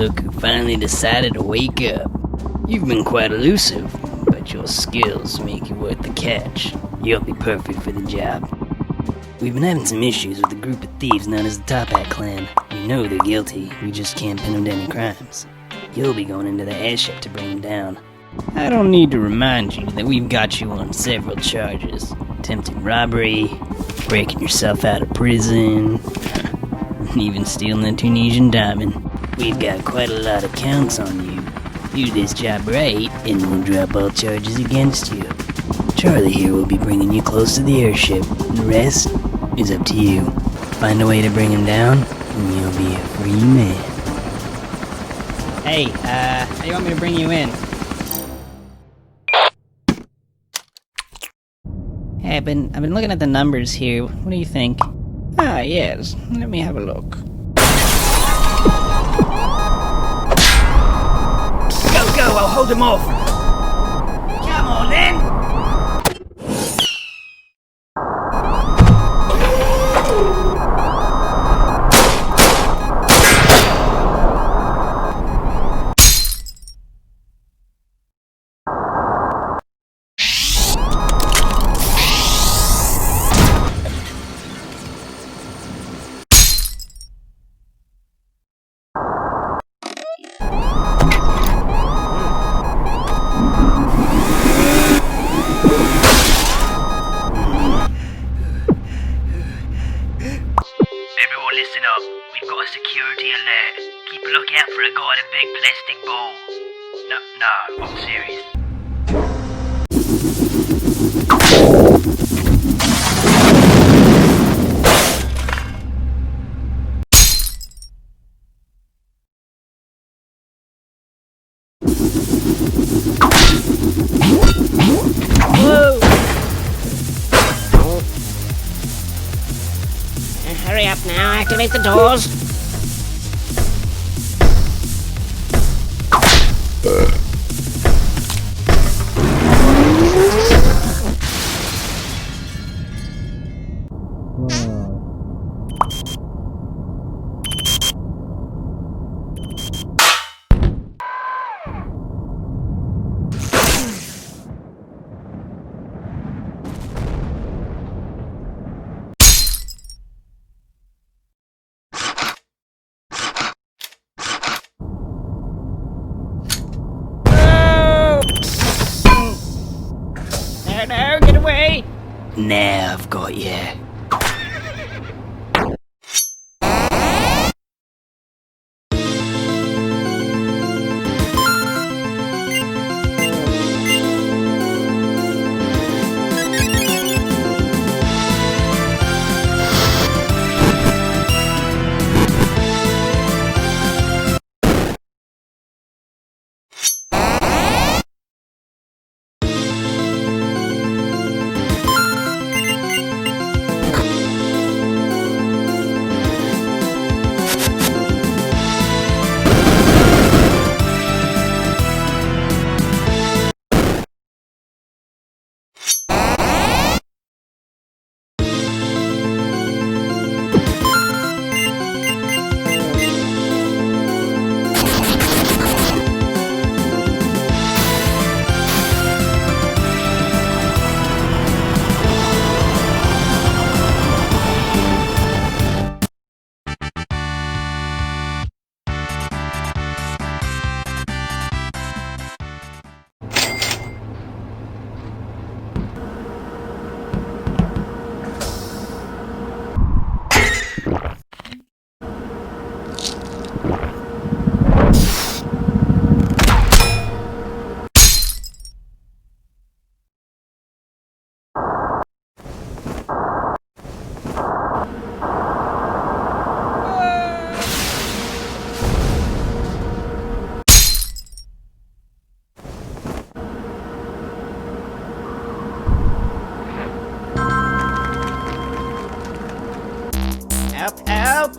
Look who finally decided to wake up. You've been quite elusive, but your skills make you worth the catch. You'll be perfect for the job. We've been having some issues with a group of thieves known as the Top Hat Clan. We know they're guilty, we just can't pin them to any crimes. You'll be going into the airship to bring them down. I don't need to remind you that we've got you on several charges. Attempted robbery, breaking yourself out of prison, and even stealing a Tunisian diamond. We've got quite a lot of counts on you. Do this job right, and we'll drop all charges against you. Charlie here will be bringing you close to the airship. The rest is up to you. Find a way to bring him down, and you'll be a free man. Hey, how do you want me to bring you in? Hey, I've been looking at the numbers here. What do you think? Ah, yes. Let me have a look. Go, I'll hold him off. Come on, then. Listen up, we've got a security alert. Keep a lookout for a guy in a big plastic ball. No, I'm serious. Whoa! Hurry up now, activate the doors. No, get away! Now I've got you. Help!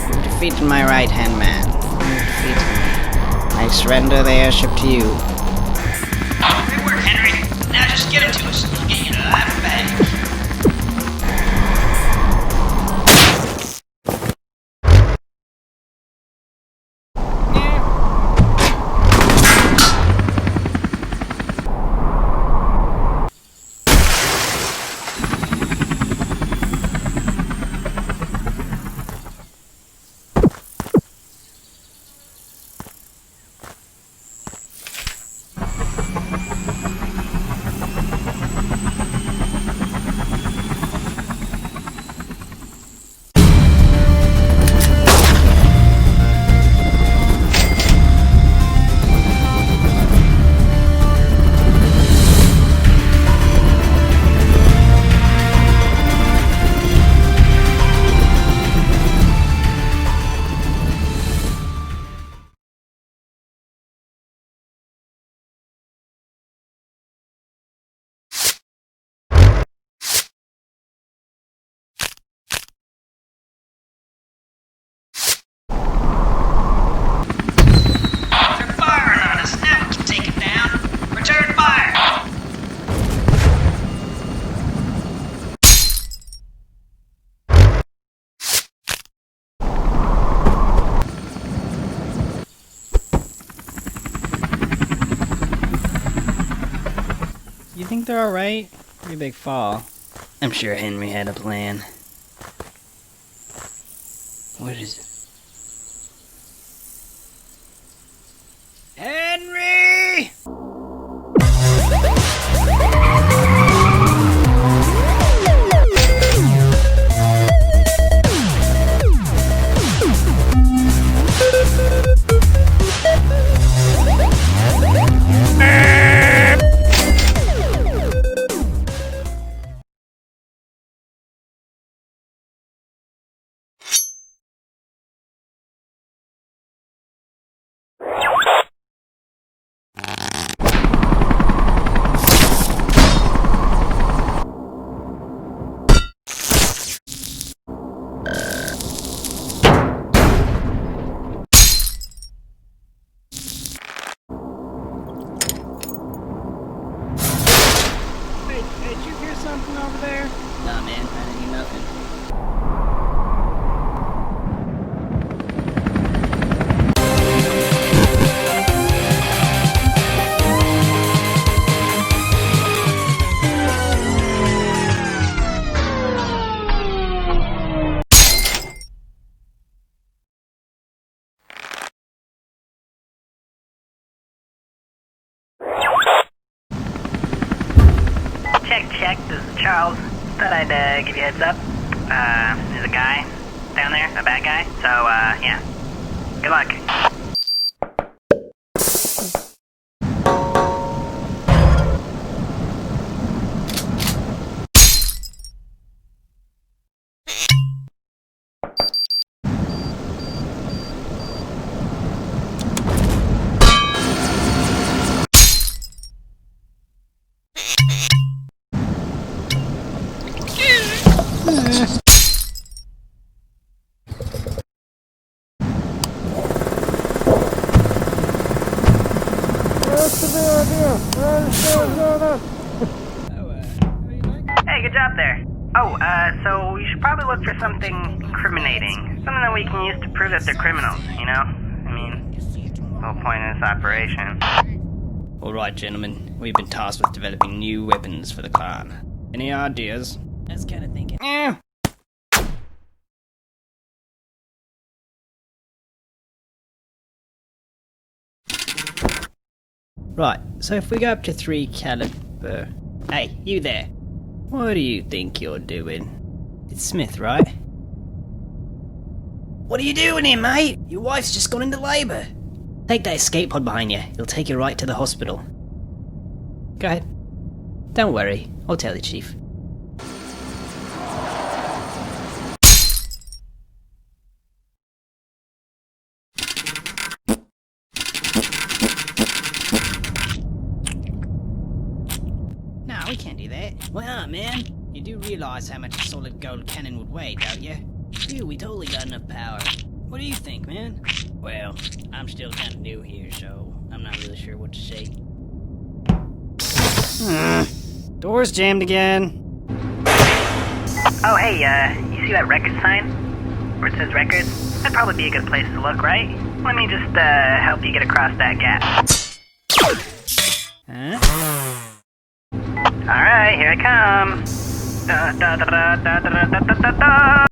You defeated my right-hand man. You defeated me. I surrender the airship to you. Good work, Henry. Now just Just give it to us. We'll get you to life back. They're firing on us. Now we can take it down. Return fire. You think they're alright? Pretty big fall. I'm sure Henry had a plan. What is it? Henry! Hey, did you hear something over there? Nah, man, I didn't hear nothing. Check, this is Charles. Thought I'd give you a heads up. There's a guy down there, a bad guy. So, yeah. Good luck. Hey, good job there. Oh, so you should probably look for something incriminating. Something that we can use to prove that they're criminals, you know? I mean, the whole point of this operation. Alright, gentlemen. We've been tasked with developing new weapons for the clan. Any ideas? I was kinda thinking. Right, so if we go up to 3 caliber... Hey, you there. What do you think you're doing? It's Smith, right? What are you doing here, mate? Your wife's just gone into labor. Take that escape pod behind you. It'll take you right to the hospital. Go ahead. Don't worry. I'll tell the chief. No, we can't do that. Why not, man? You do realize how much a solid gold cannon would weigh, don't you? Dude, we totally got enough power. What do you think, man? Well, I'm still kind of new here, so I'm not really sure what to say. Door's jammed again. Oh, hey, you see that record sign? Where it says records? That'd probably be a good place to look, right? Let me just, help you get across that gap. Huh? Alright, here I come. Da da da da da da da da da da.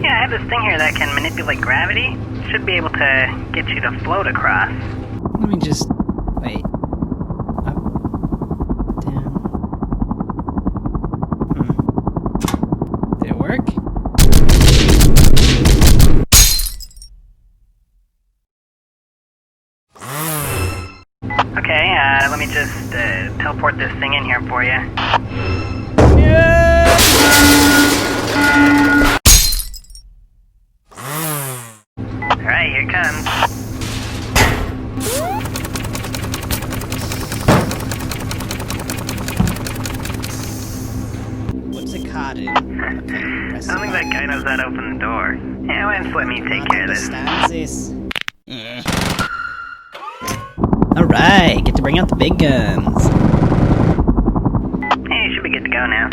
Yeah, I have this thing here that can manipulate gravity. Should be able to get you to float across. Let me just... wait. Up, down... Did it work? Okay, let me just, teleport this thing in here for you. Alright, here it comes. What's a card in? Okay, press I don't think that guy knows how to open the door. Yeah, why don't let me take care of this? Understands this. Alright, get to bring out the big guns. Hey, you should be good to go now.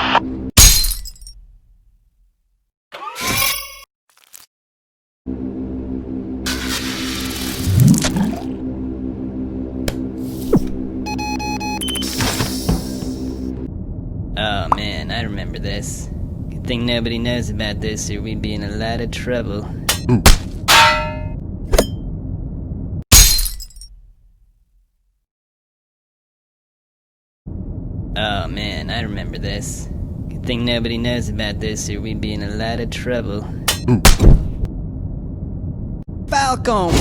Oh man, I remember this. Good thing nobody knows about this or we'd be in a lot of trouble. Oh man, I remember this. Good thing nobody knows about this or we'd be in a lot of trouble. Falcon!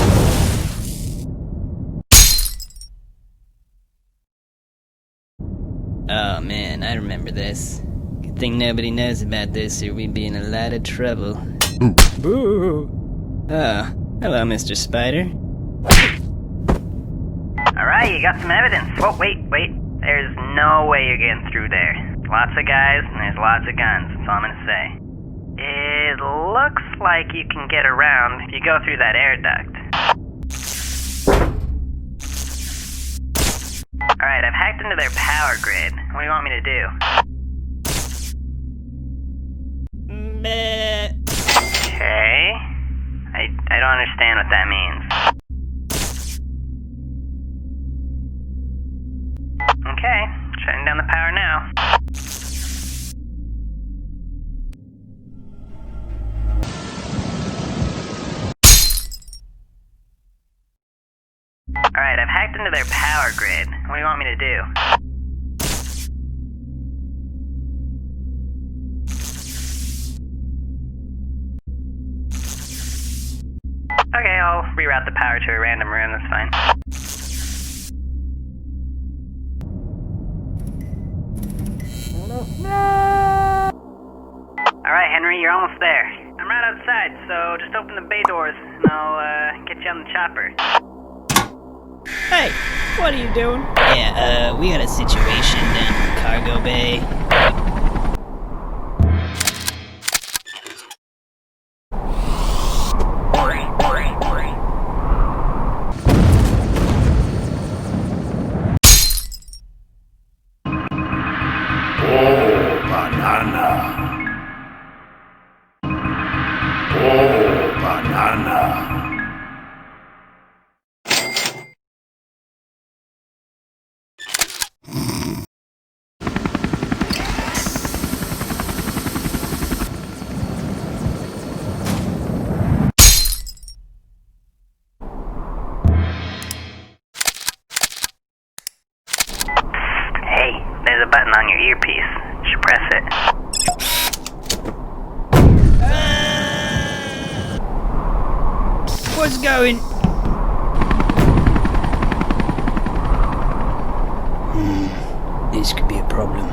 Oh man, I remember this. Good thing nobody knows about this or we'd be in a lot of trouble. Boo! Oh, hello, Mr. Spider. Alright, you got some evidence. Whoa, wait. There's no way you're getting through there. Lots of guys, and there's lots of guns, that's all I'm gonna say. It looks like you can get around if you go through that air duct. Alright, I've hacked into their power grid. What do you want me to do? Meh. Okay. I don't understand what that means. Okay, shutting down the power now. Alright, I've hacked into their power grid. What do you want me to do? Okay, I'll reroute the power to a random room, that's fine. Alright, Henry, you're almost there. I'm right outside, so just open the bay doors and I'll get you on the chopper. Hey, what are you doing? Yeah, we got a situation down in the cargo bay. Hey, there's a button on your earpiece. You should press it. What's going? This could be a problem.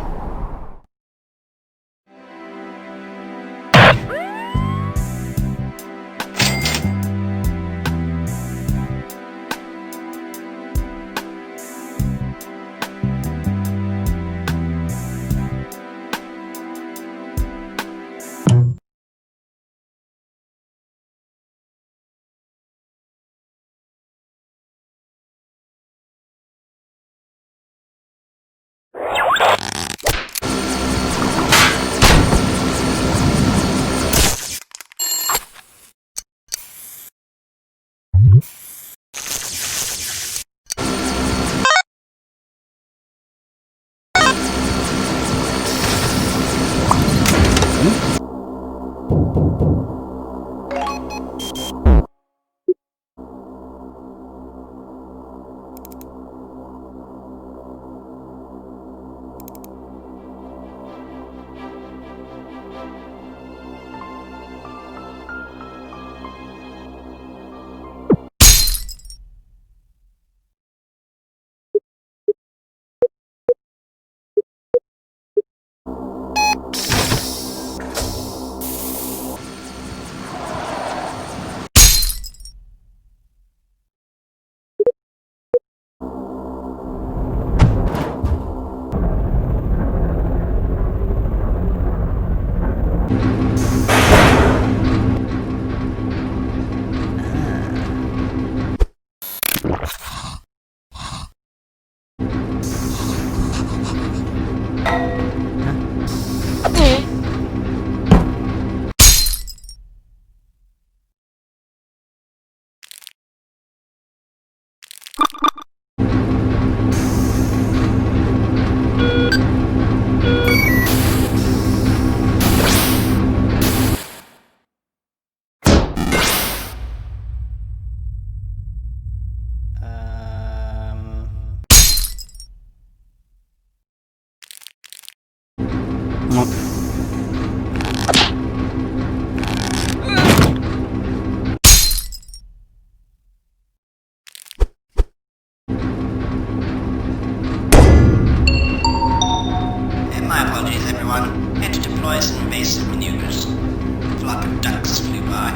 My apologies, everyone. Had to deploy some invasive maneuvers. A flock of ducks flew by.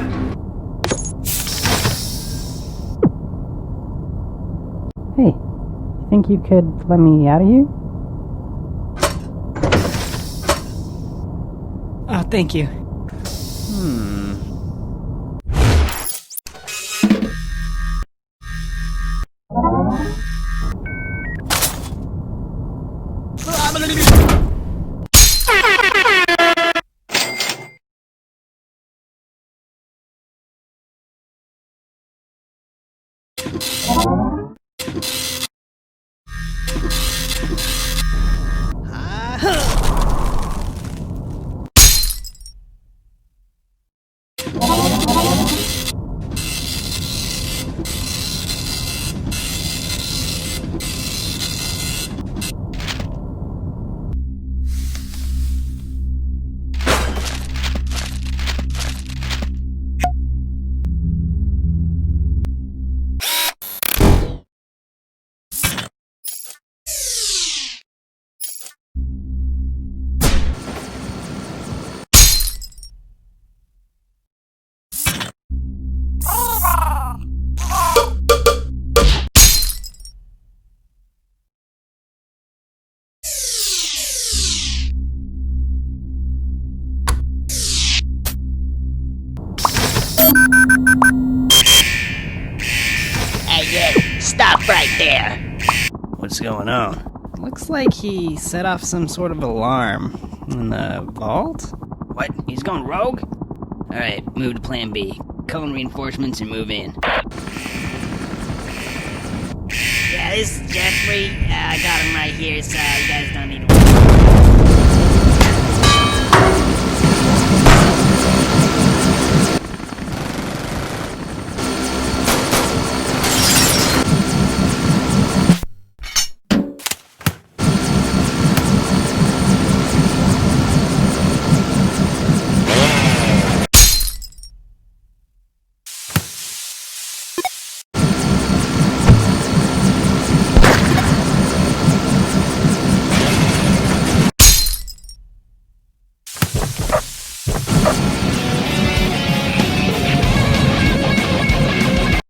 Hey, you think you could let me out of here? Oh, thank you. Hey, you! Stop right there! What's going on? Looks like he set off some sort of alarm in the vault? What? He's going rogue? Alright, move to plan B. Call in reinforcements and move in. Yeah, this is Jeffrey. I got him right here, so you guys don't need to worry.